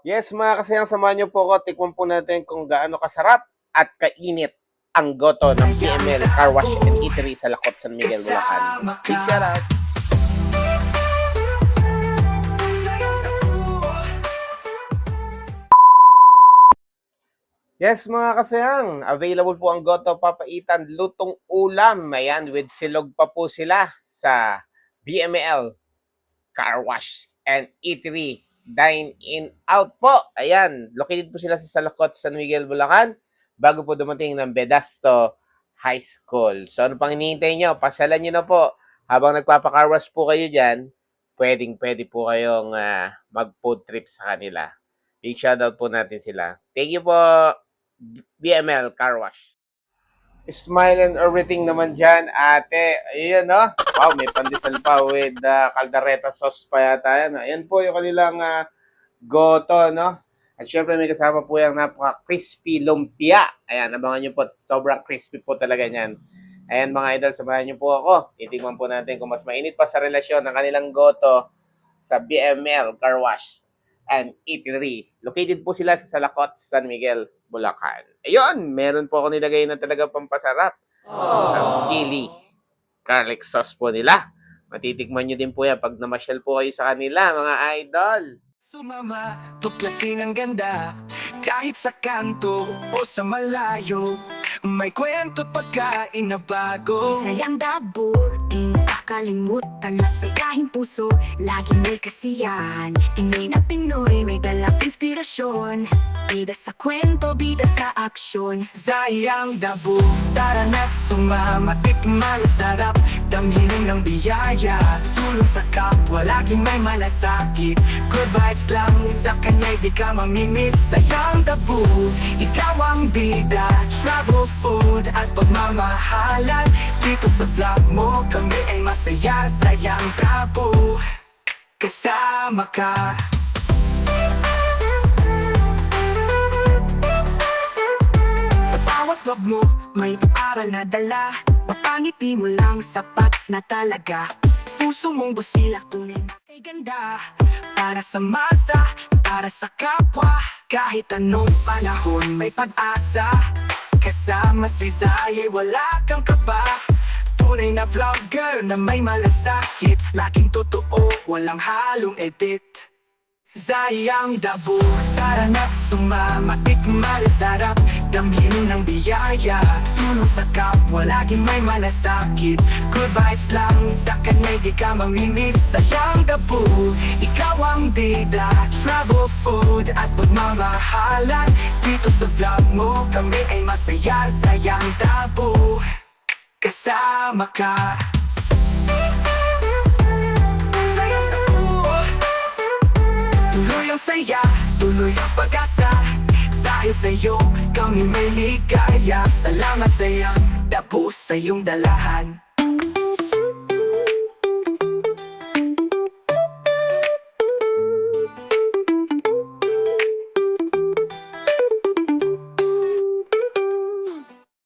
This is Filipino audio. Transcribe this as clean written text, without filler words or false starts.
Yes, mga kasayang, samahan niyo po ako. Tikman po natin kung gaano kasarap at kainit ang goto ng PML Car Wash and Eatery sa Lakot, San Miguel, Bulacan. Big shout out! Yes, mga kasayang, available po ang goto papaitan lutong ulam. Ayan, with silog pa po sila sa BML Car Wash and Eatery. Dine in out po. Ayan, located po sila sa Salakot, San Miguel, Bulacan, bago po dumating ng Bedasto High School. So ano pang hinihintay nyo? Pasyalan nyo na po. Habang nagpapa-car wash po kayo dyan, pwede po kayong mag-food trip sa kanila. Big shoutout po natin sila. Thank you po, BML Car Wash. Smile and everything naman dyan, ate. Ayan, no? Wow, may pandesal pa with caldereta sauce pa yata yan. Ayan po yung kanilang goto, no? At syempre may kasama po yung napaka-crispy lumpia. Ayan, abangan nyo po. Sobrang crispy po talaga yan. Ayan mga idol, samahan nyo po ako. Titigman po natin kung mas mainit pa sa relasyon ng kanilang goto sa BML Car Wash and Eatery. Located po sila sa Salakot, San Miguel, Bulacan. Ayun, meron po ako nilagay na talaga pampasarap. Ang chili garlic sauce po nila. Matitikman nyo din po yan pag namasyal po kayo sa kanila, mga idol. Sumama, tuklasin ang ganda. Kahit sa kanto o sa malayo, may kwento pagkain na bago. Sayang dabor, di makakalimutan. Masayahing puso, lagi may kasiyahan. Pinoy na Pinoy, may dalang inspirasyon. Bida sa kwento, bida sa aksyon. Sayang dabo, tara na't sumama. Tikman sarap, damhin ng biyaya. Tulong sa kapwa, laging may malasakit. Good vibes lang, sa kanya'y di ka mamimiss. Sayang dabo, ikaw ang bida. Travel, food at pagmamahalan. Dito sa vlog mo, kami ay masaya. Sayang dabo, kasama ka. Wag mo, may aral na dala. Mapangiti mo lang, sapat na talaga. Puso mong busilak, tunay na kay ganda. Para sa masa, para sa kapwa. Kahit anong panahon, may pag-asa. Kasama si Zay, wala kang kaba. Tunay na vlogger na may malasakit. Laging totoo, walang halong edit. Sayang dabo, tara na't sumama. Tikman sarap, damhin ng biyaya. Tulong sa kapwa, laging may malasakit. Good vibes lang, sa kanya'y di ka mamimiss. Sayang dabo, ikaw ang bida. Travel, food at pagmamahalan. Dito sa vlog mo, kami ay masaya. Sayang dabo, kasama ka. Tuloy ang saya, tuloy ang pag-asa. Dahil sa'yo, kami may ligaya. Salamat sa'yang dabo sa iyong dalahan.